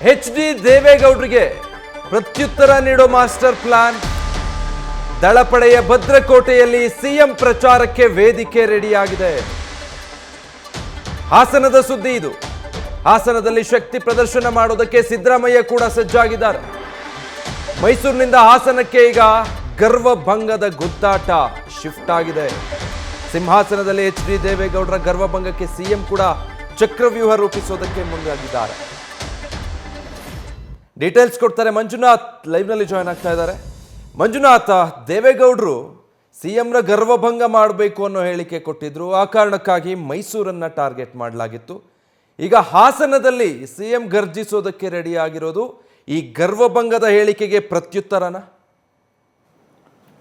HD ದೇವೇಗೌಡರಿಗೆ ಪ್ರತ್ಯುತ್ತರ ನೀಡೋ master plan. ದಳಪಡೆಯ ಭದ್ರಕೋಟೆಯಲ್ಲಿ CM ಪ್ರಚಾರಕ್ಕೆ ವೇದಿಕೆ ರೆಡಿಯಾಗಿದೆ. ಹಾಸನದ ಸುದ್ದಿ ಇದು. ಹಾಸನದಲ್ಲಿ ಶಕ್ತಿ ಪ್ರದರ್ಶನ ಮಾಡೋದಕ್ಕೆ ಸಿದ್ದರಾಮಯ್ಯ ಕೂಡ ಸಜ್ಜಾಗಿದ್ದಾರೆ. ಮೈಸೂರಿನಿಂದ ಹಾಸನಕ್ಕೆ ಈಗ ಗರ್ವಭಂಗದ ಗುದ್ದಾಟ ಶಿಫ್ಟ್ ಆಗಿದೆ. ಸಿಂಹಾಸನದಲ್ಲಿ HD ದೇವೇಗೌಡರ ಗರ್ವಭಂಗಕ್ಕೆ ಸಿಎಂ ಕೂಡ ಚಕ್ರವ್ಯೂಹ ರೂಪಿಸೋದಕ್ಕೆ ಮುಂದಾಗಿದ್ದಾರೆ. ಡೀಟೇಲ್ಸ್ ಕೊಡ್ತಾರೆ ಮಂಜುನಾಥ್, ಲೈವ್ ನಲ್ಲಿ ಜಾಯ್ನ್ ಆಗ್ತಾ ಇದ್ದಾರೆ. ಮಂಜುನಾಥ, ದೇವೇಗೌಡರು ಸಿಎಂರ ಗರ್ವಭಂಗ ಮಾಡಬೇಕು ಅನ್ನೋ ಹೇಳಿಕೆ ಕೊಟ್ಟಿದ್ರು. ಆ ಕಾರಣಕ್ಕಾಗಿ ಮೈಸೂರನ್ನ ಟಾರ್ಗೆಟ್ ಮಾಡಲಾಗಿತ್ತು. ಈಗ ಹಾಸನದಲ್ಲಿ ಸಿಎಂ ಗರ್ಜಿಸೋದಕ್ಕೆ ರೆಡಿ ಆಗಿರೋದು ಈ ಗರ್ವಭಂಗದ ಹೇಳಿಕೆಗೆ ಪ್ರತ್ಯುತ್ತರನ?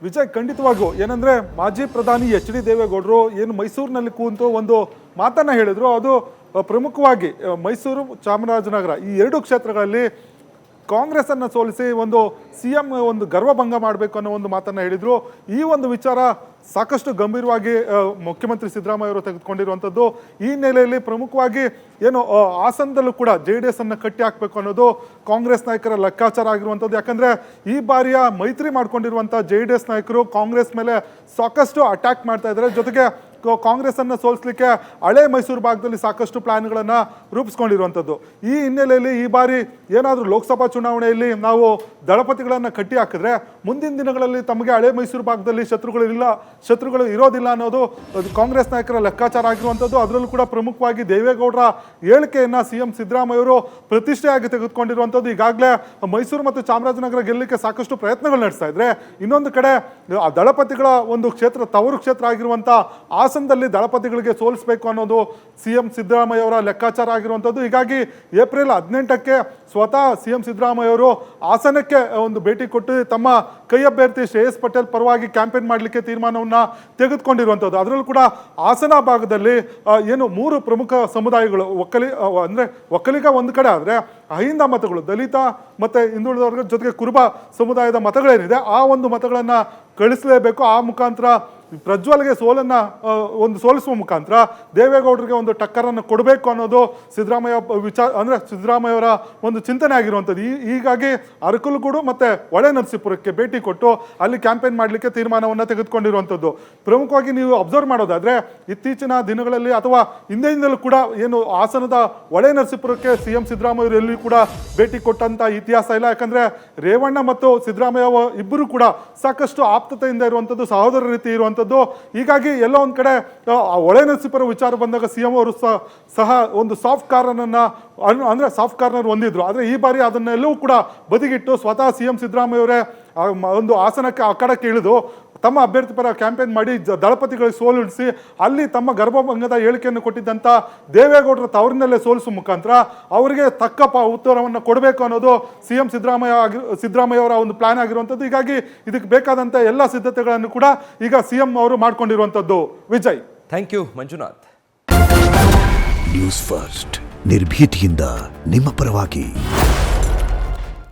ವಿಜಯ್, ಖಂಡಿತವಾಗೂ ಏನಂದ್ರೆ ಮಾಜಿ ಪ್ರಧಾನಿ HD ದೇವೇಗೌಡರು ಏನು ಮೈಸೂರಿನಲ್ಲಿ ಕೂತು ಒಂದು ಮಾತನ್ನ ಹೇಳಿದ್ರು. ಅದು ಪ್ರಮುಖವಾಗಿ ಮೈಸೂರು, ಚಾಮರಾಜನಗರ ಈ ಎರಡು ಕ್ಷೇತ್ರಗಳಲ್ಲಿ ಕಾಂಗ್ರೆಸ್ ಅನ್ನು ಸೋಲಿಸಿ ಒಂದು ಸಿಎಂ ಒಂದು ಗರ್ವಭಂಗ ಮಾಡಬೇಕು ಅನ್ನೋ ಒಂದು ಮಾತನ್ನ ಹೇಳಿದ್ರು. ಈ ಒಂದು ವಿಚಾರ ಸಾಕಷ್ಟು ಗಂಭೀರವಾಗಿ ಮುಖ್ಯಮಂತ್ರಿ ಸಿದ್ದರಾಮಯ್ಯ ಅವರು ತೆಗೆದುಕೊಂಡಿರುವಂಥದ್ದು. ಈ ನೆಲೆಯಲ್ಲಿ ಪ್ರಮುಖವಾಗಿ ಏನು ಹಾಸನದಲ್ಲೂ ಕೂಡ JDS ಅನ್ನು ಕಟ್ಟಿ ಹಾಕಬೇಕು ಅನ್ನೋದು ಕಾಂಗ್ರೆಸ್ ನಾಯಕರ ಲೆಕ್ಕಾಚಾರ ಆಗಿರುವಂಥದ್ದು. ಯಾಕಂದ್ರೆ ಈ ಬಾರಿಯ ಮೈತ್ರಿ ಮಾಡ್ಕೊಂಡಿರುವಂಥ JDS ನಾಯಕರು ಕಾಂಗ್ರೆಸ್ ಮೇಲೆ ಸಾಕಷ್ಟು ಅಟ್ಯಾಕ್ ಮಾಡ್ತಾ ಇದ್ದಾರೆ. ಜೊತೆಗೆ ಕಾಂಗ್ರೆಸ್ ಅನ್ನು ಸೋಲಿಸಲಿಕ್ಕೆ ಹಳೆ ಮೈಸೂರು ಭಾಗದಲ್ಲಿ ಸಾಕಷ್ಟು ಪ್ಲಾನ್ಗಳನ್ನು ರೂಪಿಸ್ಕೊಂಡಿರುವಂಥದ್ದು. ಈ ಹಿನ್ನೆಲೆಯಲ್ಲಿ ಈ ಬಾರಿ ಏನಾದರೂ ಲೋಕಸಭಾ ಚುನಾವಣೆಯಲ್ಲಿ ನಾವು ದಳಪತಿಗಳನ್ನು ಕಟ್ಟಿ ಹಾಕಿದ್ರೆ ಮುಂದಿನ ದಿನಗಳಲ್ಲಿ ತಮಗೆ ಹಳೆ ಮೈಸೂರು ಭಾಗದಲ್ಲಿ ಶತ್ರುಗಳು ಇರೋದಿಲ್ಲ ಅನ್ನೋದು ಕಾಂಗ್ರೆಸ್ ನಾಯಕರ ಲೆಕ್ಕಾಚಾರ ಆಗಿರುವಂಥದ್ದು. ಅದರಲ್ಲೂ ಕೂಡ ಪ್ರಮುಖವಾಗಿ ದೇವೇಗೌಡರ ಹೇಳಿಕೆಯನ್ನು CM ಸಿದ್ದರಾಮಯ್ಯ ಅವರು ಪ್ರತಿಷ್ಠೆಯಾಗಿ ತೆಗೆದುಕೊಂಡಿರುವಂಥದ್ದು. ಈಗಾಗಲೇ ಮೈಸೂರು ಮತ್ತು ಚಾಮರಾಜನಗರ ಗೆಲ್ಲಲಿಕ್ಕೆ ಸಾಕಷ್ಟು ಪ್ರಯತ್ನಗಳು ನಡೆಸ್ತಾ ಇದ್ರೆ, ಇನ್ನೊಂದು ಕಡೆ ದಳಪತಿಗಳ ಒಂದು ಕ್ಷೇತ್ರ, ತವರು ಕ್ಷೇತ್ರ ಆಗಿರುವಂಥ ಹಾಸನದಲ್ಲಿ ದಳಪತಿಗಳಿಗೆ ಸೋಲಿಸಬೇಕು ಅನ್ನೋದು CM ಸಿದ್ದರಾಮಯ್ಯ ಅವರ ಲೆಕ್ಕಾಚಾರ ಆಗಿರುವಂಥದ್ದು. ಹೀಗಾಗಿ ಏಪ್ರಿಲ್ 18ಕ್ಕೆ ಸ್ವತಃ CM ಸಿದ್ದರಾಮಯ್ಯ ಅವರು ಹಾಸನಕ್ಕೆ ಒಂದು ಭೇಟಿ ಕೊಟ್ಟು ತಮ್ಮ ಕೈ ಅಭ್ಯರ್ಥಿ ಶ್ರೇಯಸ್ ಪಟೇಲ್ ಪರವಾಗಿ ಕ್ಯಾಂಪೇನ್ ಮಾಡಲಿಕ್ಕೆ ತೀರ್ಮಾನವನ್ನು ತೆಗೆದುಕೊಂಡಿರುವಂಥದ್ದು. ಅದರಲ್ಲೂ ಕೂಡ ಹಾಸನ ಭಾಗದಲ್ಲಿ ಏನು 3 ಪ್ರಮುಖ ಸಮುದಾಯಗಳು, ಒಕ್ಕಲಿಗ ಒಂದು ಕಡೆ ಆದರೆ ಅಹಿಂದ ಮತಗಳು, ದಲಿತ ಮತ್ತು ಹಿಂದುಳಿದವರ್ಗ ಜೊತೆಗೆ ಕುರುಬ ಸಮುದಾಯದ ಮತಗಳೇನಿದೆ ಆ ಒಂದು ಮತಗಳನ್ನು ಕಳಿಸಲೇಬೇಕು. ಆ ಮುಖಾಂತರ ಪ್ರಜ್ವಲ್ಗೆ ಸೋಲಿಸುವ ಮುಖಾಂತರ ದೇವೇಗೌಡರಿಗೆ ಒಂದು ಟಕ್ಕರನ್ನು ಕೊಡಬೇಕು ಅನ್ನೋದು ಸಿದ್ದರಾಮಯ್ಯ ಅವರ ಒಂದು ಚಿಂತನೆ ಆಗಿರುವಂಥದ್ದು. ಹೀಗಾಗಿ ಅರಕಲಗೂಡು ಮತ್ತು ಹೊಳೆನರಸೀಪುರಕ್ಕೆ ಭೇಟಿ ಕೊಟ್ಟು ಅಲ್ಲಿ ಕ್ಯಾಂಪೇನ್ ಮಾಡಲಿಕ್ಕೆ ತೀರ್ಮಾನವನ್ನು ತೆಗೆದುಕೊಂಡಿರುವಂಥದ್ದು. ಪ್ರಮುಖವಾಗಿ ನೀವು ಅಬ್ಸರ್ವ್ ಮಾಡೋದಾದರೆ ಇತ್ತೀಚಿನ ದಿನಗಳಲ್ಲಿ ಅಥವಾ ಹಿಂದೆಯಿಂದಲೂ ಕೂಡ ಏನು ಹಾಸನದ ಹೊಳೆನರಸೀಪುರಕ್ಕೆ CM ಸಿದ್ದರಾಮಯ್ಯ ಎಲ್ಲಿ ಕೂಡ ಭೇಟಿ ಕೊಟ್ಟಂಥ ಇತಿಹಾಸ ಇಲ್ಲ. ಯಾಕಂದರೆ ರೇವಣ್ಣ ಮತ್ತು ಸಿದ್ದರಾಮಯ್ಯ ಇಬ್ಬರು ಕೂಡ ಸಾಕಷ್ಟು ಆಪ್ತತೆಯಿಂದ ಇರುವಂಥದ್ದು, ಸಹೋದರ ರೀತಿ ಇರುವಂಥದ್ದು. ಹೀಗಾಗಿ ಎಲ್ಲೋ ಒಂದು ಕಡೆ ಹೊಳೆನರಸೀಪುರ ವಿಚಾರ ಬಂದಾಗ CM ಅವರು ಸಹ ಒಂದು ಸಾಫ್ಟ್ ಕಾರ್ನರ್ ಹೊಂದಿದ್ರು. ಆದರೆ ಈ ಬಾರಿ ಅದನ್ನೆಲ್ಲವೂ ಕೂಡ ಬದಿಗಿಟ್ಟು ಸ್ವತಃ CM ಸಿದ್ದರಾಮಯ್ಯ ಅವರೇ ಒಂದು ಹಾಸನಕ್ಕೆ ಅಖಾಡಕ್ಕೆ ಇಳಿದು ತಮ್ಮ ಅಭ್ಯರ್ಥಿ ಪರ ಕ್ಯಾಂಪೇನ್ ಮಾಡಿ ದಳಪತಿಗಳಿಗೆ ಸೋಲಿಸಿ ಅಲ್ಲಿ ತಮ್ಮ ಗರ್ಭಭಂಗದ ಹೇಳಿಕೆಯನ್ನು ಕೊಟ್ಟಿದ್ದಂಥ ದೇವೇಗೌಡರ ತವರಿನಲ್ಲೇ ಸೋಲಿಸುವ ಮುಖಾಂತರ ಅವರಿಗೆ ತಕ್ಕ ಉತ್ತರವನ್ನು ಕೊಡಬೇಕು ಅನ್ನೋದು CM ಸಿದ್ದರಾಮಯ್ಯ ಅವರ ಒಂದು ಪ್ಲಾನ್ ಆಗಿರುವಂಥದ್ದು. ಹೀಗಾಗಿ ಇದಕ್ಕೆ ಬೇಕಾದಂಥ ಎಲ್ಲ ಸಿದ್ಧತೆಗಳನ್ನು ಕೂಡ ಈಗ CM ಅವರು ಮಾಡ್ಕೊಂಡಿರುವಂಥದ್ದು. Vijay, thank you Manjunath. News first, ನಿರ್ಭೀತಿಯಿಂದ ನಿಮ್ಮ ಪರವಾಗಿ.